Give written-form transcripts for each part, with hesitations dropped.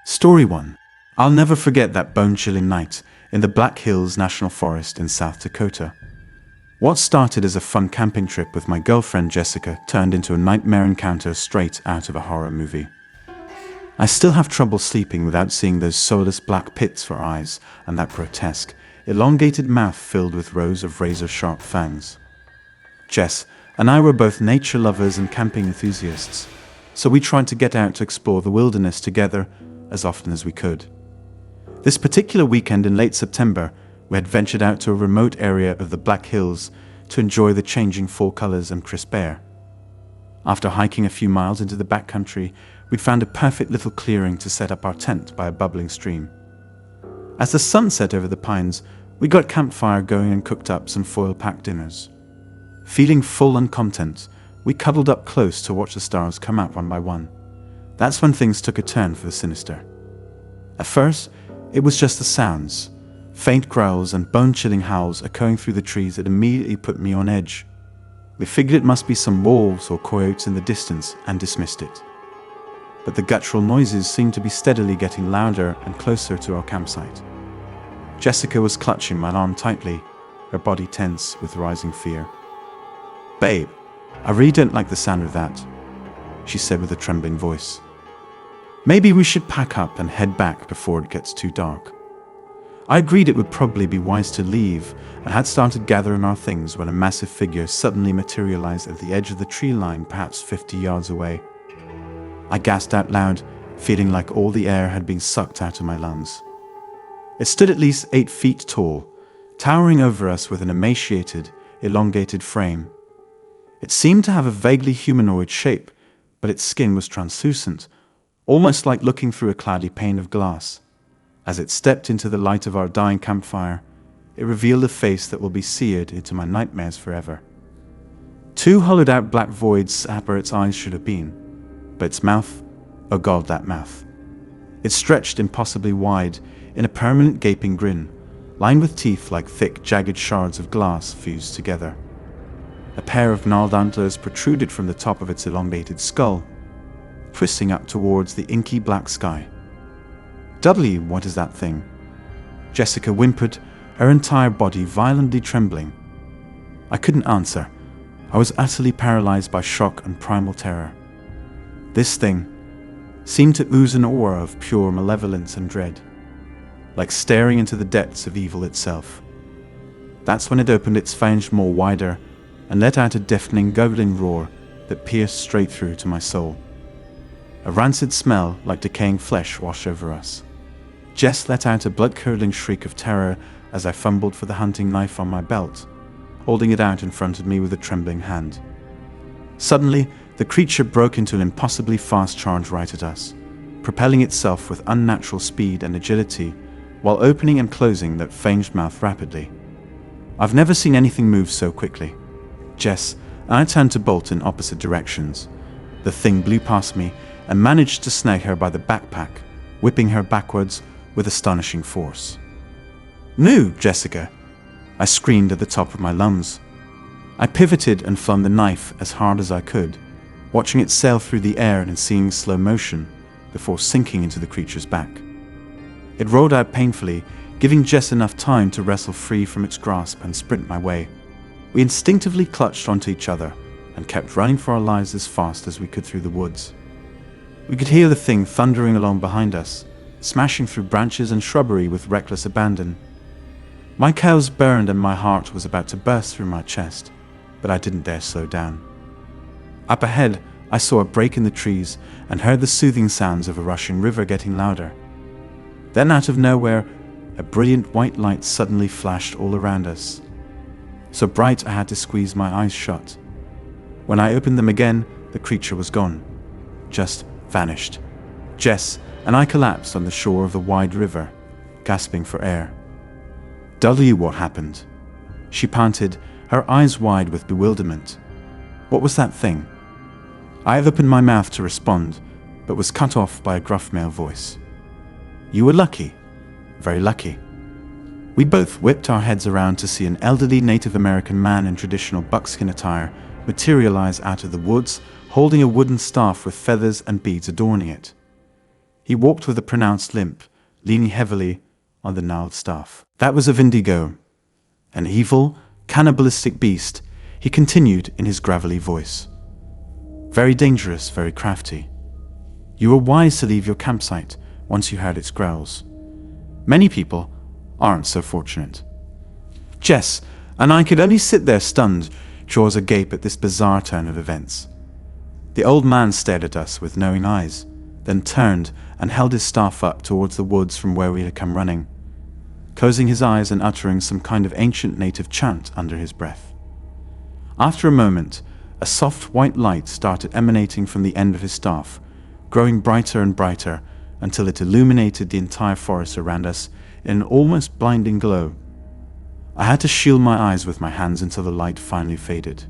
Story 1. I'll never forget that bone-chilling night in the Black Hills National Forest in South Dakota. What started as a fun camping trip with my girlfriend Jessica turned into a nightmare encounter straight out of a horror movie. I still have trouble sleeping without seeing those soulless black pits for eyes and that grotesque, elongated mouth filled with rows of razor-sharp fangs. Jess and I were both nature lovers and camping enthusiasts, so we tried to get out to explore the wilderness together as often as we could. This particular weekend in late September, we had ventured out to a remote area of the Black Hills to enjoy the changing fall colors and crisp air. After hiking a few miles into the backcountry, we'd found a perfect little clearing to set up our tent by a bubbling stream. As the sun set over the pines, we got campfire going and cooked up some foil-packed dinners. Feeling full and content, we cuddled up close to watch the stars come out one by one. That's when things took a turn for the sinister. At first, it was just the sounds, faint growls and bone-chilling howls echoing through the trees that immediately put me on edge. We figured it must be some wolves or coyotes in the distance and dismissed it. But the guttural noises seemed to be steadily getting louder and closer to our campsite. Jessica was clutching my arm tightly, her body tense with rising fear. "Babe, I really don't like the sound of that," she said with a trembling voice. "Maybe we should pack up and head back before it gets too dark." I agreed it would probably be wise to leave and had started gathering our things when a massive figure suddenly materialized at the edge of the tree line perhaps 50 yards away. I gasped out loud, feeling like all the air had been sucked out of my lungs. It stood at least 8 feet tall, towering over us with an emaciated, elongated frame. It seemed to have a vaguely humanoid shape, but its skin was translucent, almost like looking through a cloudy pane of glass. As it stepped into the light of our dying campfire, it revealed a face that will be seared into my nightmares forever. 2 hollowed-out black voids sat where its eyes should have been, but its mouth, oh God, that mouth. It stretched impossibly wide in a permanent gaping grin, lined with teeth like thick, jagged shards of glass fused together. A pair of gnarled antlers protruded from the top of its elongated skull, twisting up towards the inky black sky. "W, what is that thing?" Jessica whimpered, her entire body violently trembling. I couldn't answer. I was utterly paralyzed by shock and primal terror. This thing seemed to ooze an aura of pure malevolence and dread, like staring into the depths of evil itself. That's when it opened its fanged maw wider and let out a deafening, gurgling roar that pierced straight through to my soul. A rancid smell like decaying flesh washed over us. Jess let out a blood-curdling shriek of terror as I fumbled for the hunting knife on my belt, holding it out in front of me with a trembling hand. Suddenly, the creature broke into an impossibly fast charge right at us, propelling itself with unnatural speed and agility while opening and closing that fanged mouth rapidly. I've never seen anything move so quickly. Jess and I turned to bolt in opposite directions. The thing blew past me and managed to snag her by the backpack, whipping her backwards with astonishing force. "No, Jessica!" I screamed at the top of my lungs. I pivoted and flung the knife as hard as I could, watching it sail through the air in seeming slow motion before sinking into the creature's back. It rolled out painfully, giving Jess enough time to wrestle free from its grasp and sprint my way. We instinctively clutched onto each other and kept running for our lives as fast as we could through the woods. We could hear the thing thundering along behind us, smashing through branches and shrubbery with reckless abandon. My cows burned and my heart was about to burst through my chest, but I didn't dare slow down. Up ahead, I saw a break in the trees and heard the soothing sounds of a rushing river getting louder. Then out of nowhere, a brilliant white light suddenly flashed all around us. So bright I had to squeeze my eyes shut. When I opened them again, the creature was gone. Just vanished. Jess and I collapsed on the shore of the wide river, gasping for air. "W, what happened?" She panted, her eyes wide with bewilderment. "What was that thing?" I opened my mouth to respond, but was cut off by a gruff male voice. "You were lucky, very lucky." We both whipped our heads around to see an elderly Native American man in traditional buckskin attire materialize out of the woods, holding a wooden staff with feathers and beads adorning it. He walked with a pronounced limp, leaning heavily on the gnarled staff. That was a Vindigo, an evil, cannibalistic beast, he continued in his gravelly voice. Very dangerous, very crafty. You were wise to leave your campsite once you heard its growls. Many people aren't so fortunate. Jess and I could only sit there stunned, jaws agape at this bizarre turn of events. The old man stared at us with knowing eyes, then turned and held his staff up towards the woods from where we had come running, closing his eyes and uttering some kind of ancient native chant under his breath. After a moment, a soft white light started emanating from the end of his staff, growing brighter and brighter until it illuminated the entire forest around us in an almost blinding glow. I had to shield my eyes with my hands until the light finally faded.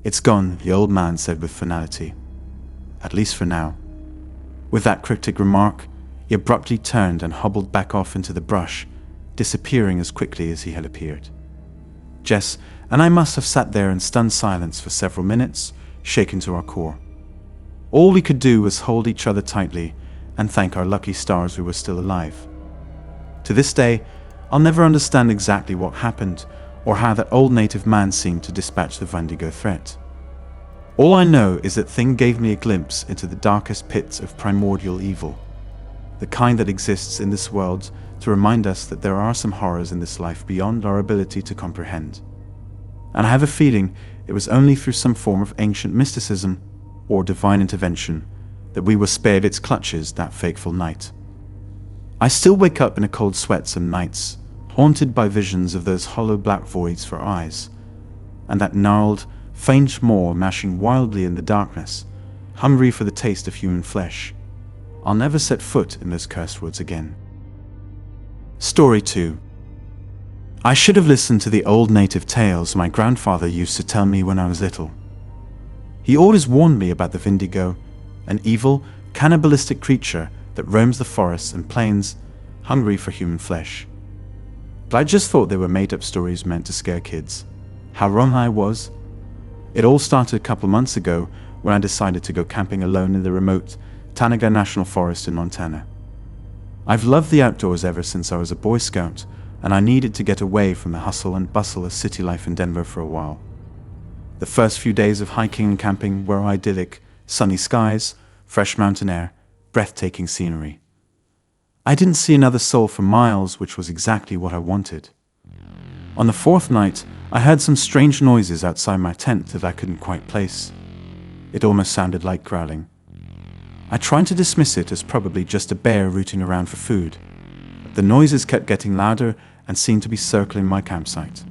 It's gone, the old man said with finality. At least for now. With that cryptic remark, he abruptly turned and hobbled back off into the brush, disappearing as quickly as he had appeared. Jess and I must have sat there in stunned silence for several minutes, shaken to our core. All we could do was hold each other tightly and thank our lucky stars we were still alive. To this day, I'll never understand exactly what happened or how that old native man seemed to dispatch the Vindigo threat. All I know is that thing gave me a glimpse into the darkest pits of primordial evil, the kind that exists in this world to remind us that there are some horrors in this life beyond our ability to comprehend. And I have a feeling it was only through some form of ancient mysticism or divine intervention that we were spared its clutches that fateful night. I still wake up in a cold sweat some nights, haunted by visions of those hollow black voids for eyes, and that gnarled, faint maw mashing wildly in the darkness, hungry for the taste of human flesh. I'll never set foot in those cursed woods again. Story 2. I should have listened to the old native tales my grandfather used to tell me when I was little. He always warned me about the Vindigo, an evil, cannibalistic creature that roams the forests and plains, hungry for human flesh. But I just thought they were made-up stories meant to scare kids. How wrong I was. It all started a couple months ago when I decided to go camping alone in the remote Tanaga National Forest in Montana. I've loved the outdoors ever since I was a Boy Scout, and I needed to get away from the hustle and bustle of city life in Denver for a while. The first few days of hiking and camping were idyllic, sunny skies, fresh mountain air, breathtaking scenery. I didn't see another soul for miles, which was exactly what I wanted. On the fourth night, I heard some strange noises outside my tent that I couldn't quite place. It almost sounded like growling. I tried to dismiss it as probably just a bear rooting around for food, but the noises kept getting louder and seemed to be circling my campsite.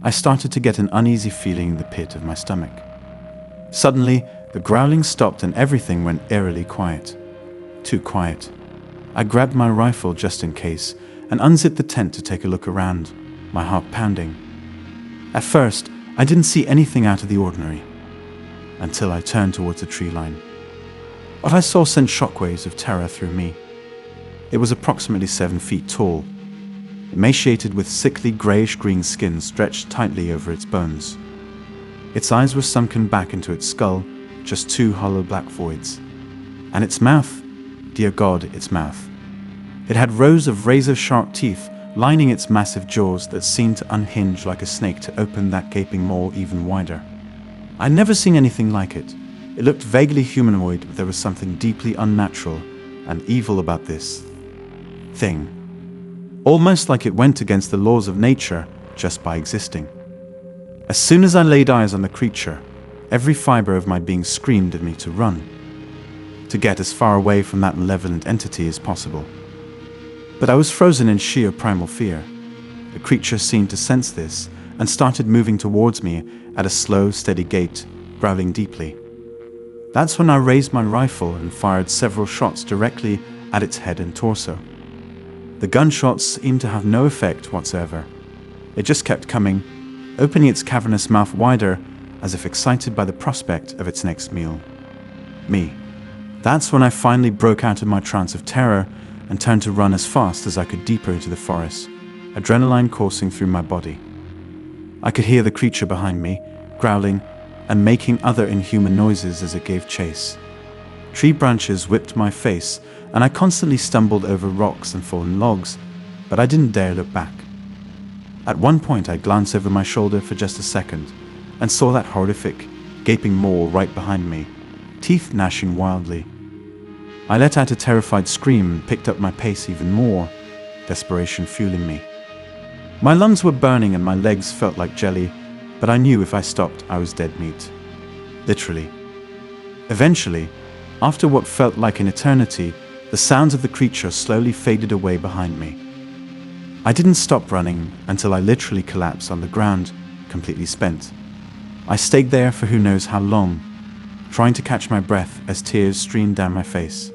I started to get an uneasy feeling in the pit of my stomach. Suddenly, the growling stopped and everything went eerily quiet. Too quiet. I grabbed my rifle just in case and unzipped the tent to take a look around, my heart pounding. At first, I didn't see anything out of the ordinary, until I turned towards the tree line. What I saw sent shockwaves of terror through me. It was approximately 7 feet tall, emaciated with sickly grayish-green skin stretched tightly over its bones. Its eyes were sunken back into its skull, just 2 hollow black voids. And its mouth, dear God, its mouth. It had rows of razor-sharp teeth lining its massive jaws that seemed to unhinge like a snake to open that gaping maw even wider. I'd never seen anything like it. It looked vaguely humanoid, but there was something deeply unnatural and evil about this thing. Almost like it went against the laws of nature just by existing. As soon as I laid eyes on the creature, every fiber of my being screamed at me to run, to get as far away from that malevolent entity as possible. But I was frozen in sheer primal fear. The creature seemed to sense this and started moving towards me at a slow, steady gait, growling deeply. That's when I raised my rifle and fired several shots directly at its head and torso. The gunshots seemed to have no effect whatsoever. It just kept coming, opening its cavernous mouth wider as if excited by the prospect of its next meal. Me. That's when I finally broke out of my trance of terror and turned to run as fast as I could deeper into the forest, adrenaline coursing through my body. I could hear the creature behind me, growling and making other inhuman noises as it gave chase. Tree branches whipped my face, and I constantly stumbled over rocks and fallen logs, but I didn't dare look back. At one point, I glanced over my shoulder for just a second and saw that horrific, gaping maw right behind me, teeth gnashing wildly. I let out a terrified scream and picked up my pace even more, desperation fueling me. My lungs were burning and my legs felt like jelly, but I knew if I stopped, I was dead meat. Literally. Eventually, after what felt like an eternity, the sounds of the creature slowly faded away behind me. I didn't stop running until I literally collapsed on the ground, completely spent. I stayed there for who knows how long, trying to catch my breath as tears streamed down my face.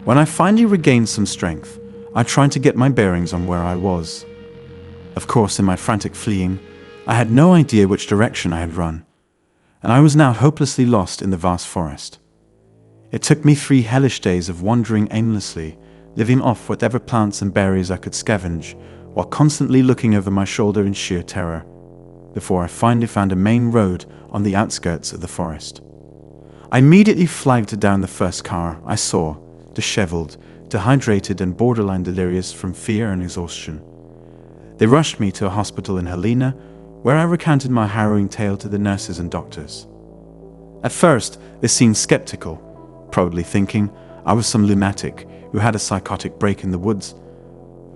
When I finally regained some strength, I tried to get my bearings on where I was. Of course, in my frantic fleeing, I had no idea which direction I had run, and I was now hopelessly lost in the vast forest. It took me 3 hellish days of wandering aimlessly, living off whatever plants and berries I could scavenge, while constantly looking over my shoulder in sheer terror, before I finally found a main road on the outskirts of the forest. I immediately flagged down the first car I saw, disheveled, dehydrated and borderline delirious from fear and exhaustion. They rushed me to a hospital in Helena, where I recounted my harrowing tale to the nurses and doctors. At first, they seemed skeptical, probably thinking I was some lunatic who had a psychotic break in the woods.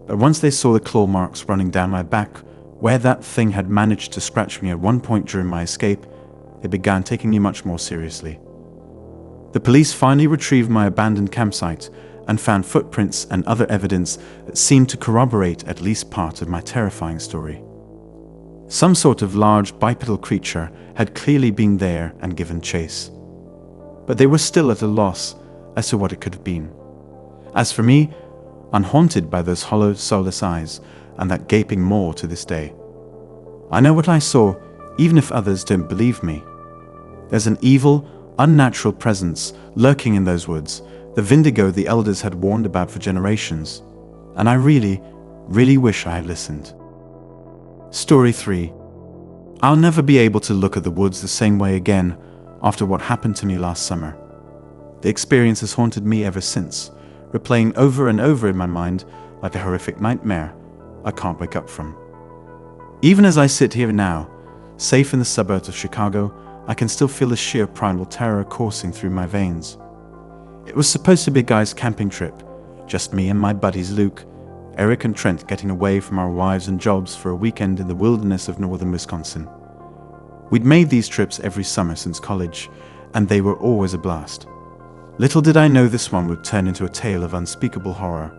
But once they saw the claw marks running down my back, where that thing had managed to scratch me at one point during my escape, they began taking me much more seriously. The police finally retrieved my abandoned campsite and found footprints and other evidence that seemed to corroborate at least part of my terrifying story. Some sort of large bipedal creature had clearly been there and given chase. But they were still at a loss as to what it could have been. As for me, unhaunted by those hollow, soulless eyes and that gaping maw to this day, I know what I saw, even if others don't believe me. There's an evil, unnatural presence lurking in those woods, the VINDIGO the elders had warned about for generations, and I really, really wish I had listened. Story 3. I'll never be able to look at the woods the same way again after what happened to me last summer. The experience has haunted me ever since, replaying over and over in my mind like a horrific nightmare I can't wake up from. Even as I sit here now, safe in the suburbs of Chicago, I can still feel the sheer primal terror coursing through my veins. It was supposed to be a guy's camping trip, just me and my buddies Luke, Eric and Trent getting away from our wives and jobs for a weekend in the wilderness of northern Wisconsin. We'd made these trips every summer since college, and they were always a blast. Little did I know this one would turn into a tale of unspeakable horror.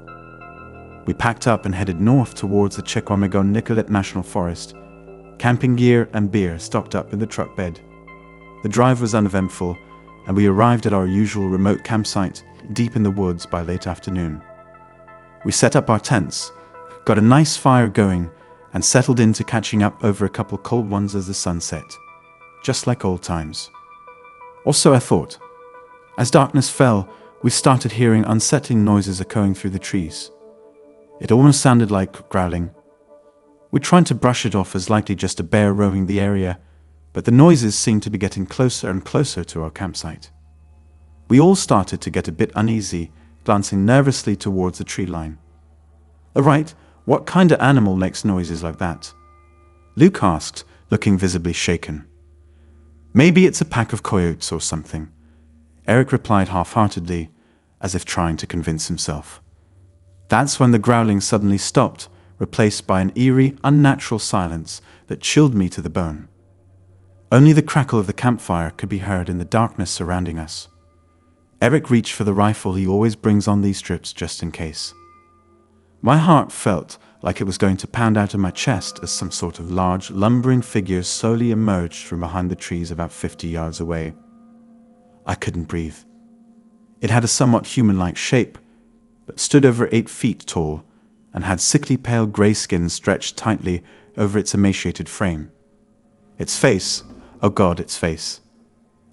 We packed up and headed north towards the Chequamegon-Nicolet National Forest, camping gear and beer stocked up in the truck bed. The drive was uneventful, and we arrived at our usual remote campsite deep in the woods by late afternoon. We set up our tents, got a nice fire going, and settled into catching up over a couple cold ones as the sun set, just like old times. Also, I thought, as darkness fell, we started hearing unsettling noises echoing through the trees. It almost sounded like growling. We tried to brush it off as likely just a bear roaming the area, but the noises seemed to be getting closer and closer to our campsite. We all started to get a bit uneasy, glancing nervously towards the tree line. "Alright, what kind of animal makes noises like that?" Luke asked, looking visibly shaken. "Maybe it's a pack of coyotes or something," Eric replied half-heartedly, as if trying to convince himself. That's when the growling suddenly stopped, replaced by an eerie, unnatural silence that chilled me to the bone. Only the crackle of the campfire could be heard in the darkness surrounding us. Eric reached for the rifle he always brings on these trips just in case. My heart felt like it was going to pound out of my chest as some sort of large, lumbering figure slowly emerged from behind the trees about 50 yards away. I couldn't breathe. It had a somewhat human-like shape, but stood over 8 feet tall and had sickly pale grey skin stretched tightly over its emaciated frame. Its face, oh God, its face.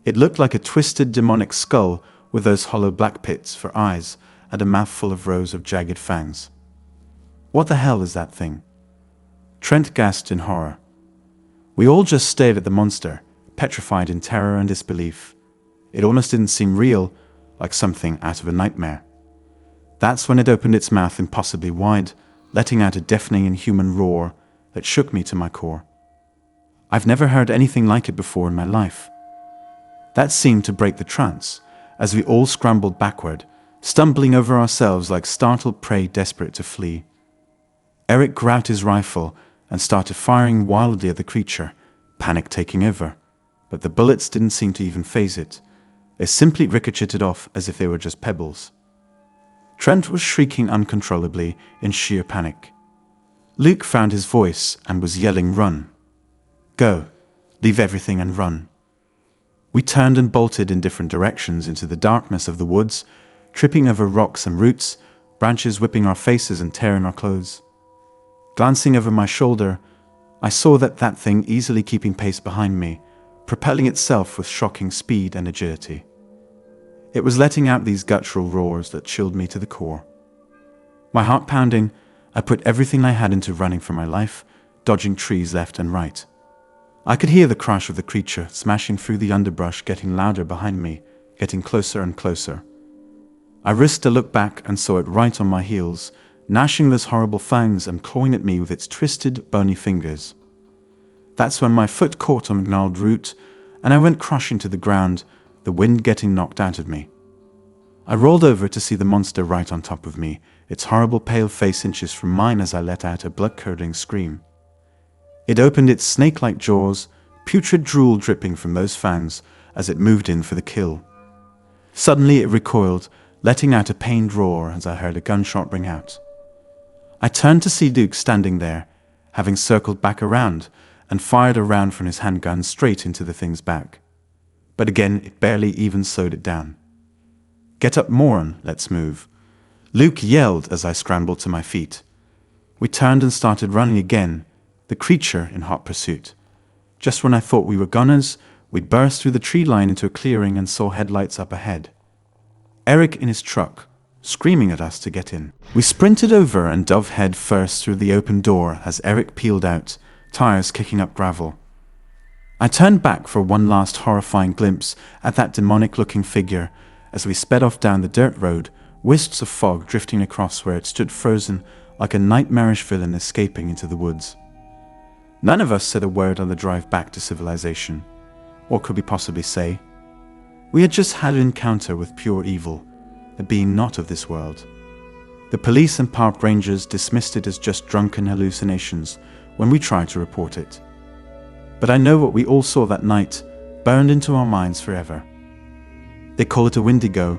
It looked like a twisted demonic skull with those hollow black pits for eyes and a mouthful of rows of jagged fangs. What the hell is that thing? Trent gasped in horror. We all just stared at the monster, petrified in terror and disbelief. It almost didn't seem real, like something out of a nightmare. That's when it opened its mouth impossibly wide, letting out a deafening inhuman roar that shook me to my core. I've never heard anything like it before in my life. That seemed to break the trance, as we all scrambled backward, stumbling over ourselves like startled prey desperate to flee. Eric grabbed his rifle and started firing wildly at the creature, panic taking over. But the bullets didn't seem to even faze it. They simply ricocheted off as if they were just pebbles. Trent was shrieking uncontrollably in sheer panic. Luke found his voice and was yelling, "Run! Go! Leave everything and run!" We turned and bolted in different directions into the darkness of the woods, tripping over rocks and roots, branches whipping our faces and tearing our clothes. Glancing over my shoulder, I saw that thing easily keeping pace behind me, propelling itself with shocking speed and agility. It was letting out these guttural roars that chilled me to the core. My heart pounding, I put everything I had into running for my life, dodging trees left and right. I could hear the crash of the creature smashing through the underbrush getting louder behind me, getting closer and closer. I risked a look back and saw it right on my heels, gnashing those horrible fangs and clawing at me with its twisted, bony fingers. That's when my foot caught on a gnarled root, and I went crashing to the ground, the wind getting knocked out of me. I rolled over to see the monster right on top of me, its horrible pale face inches from mine as I let out a blood-curdling scream. It opened its snake-like jaws, putrid drool dripping from those fangs as it moved in for the kill. Suddenly it recoiled, letting out a pained roar as I heard a gunshot ring out. I turned to see Duke standing there, having circled back around, and fired a round from his handgun straight into the thing's back. But again, it barely even slowed it down. "Get up, moron, let's move," Luke yelled as I scrambled to my feet. We turned and started running again, the creature in hot pursuit. Just when I thought we were gunners, we burst through the tree line into a clearing and saw headlights up ahead. Eric in his truck, screaming at us to get in. We sprinted over and dove head first through the open door as Eric peeled out, tires kicking up gravel. I turned back for one last horrifying glimpse at that demonic-looking figure as we sped off down the dirt road, wisps of fog drifting across where it stood frozen like a nightmarish villain escaping into the woods. None of us said a word on the drive back to civilization. What could we possibly say? We had just had an encounter with pure evil, a being not of this world. The police and park rangers dismissed it as just drunken hallucinations when we tried to report it. But I know what we all saw that night burned into our minds forever. They call it a Wendigo,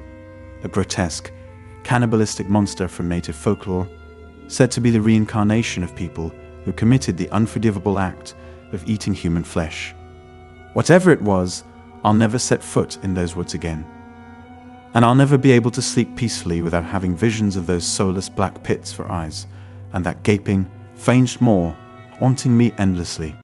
a grotesque, cannibalistic monster from native folklore, said to be the reincarnation of people who committed the unforgivable act of eating human flesh. Whatever it was, I'll never set foot in those woods again. And I'll never be able to sleep peacefully without having visions of those soulless black pits for eyes, and that gaping, fanged maw haunting me endlessly.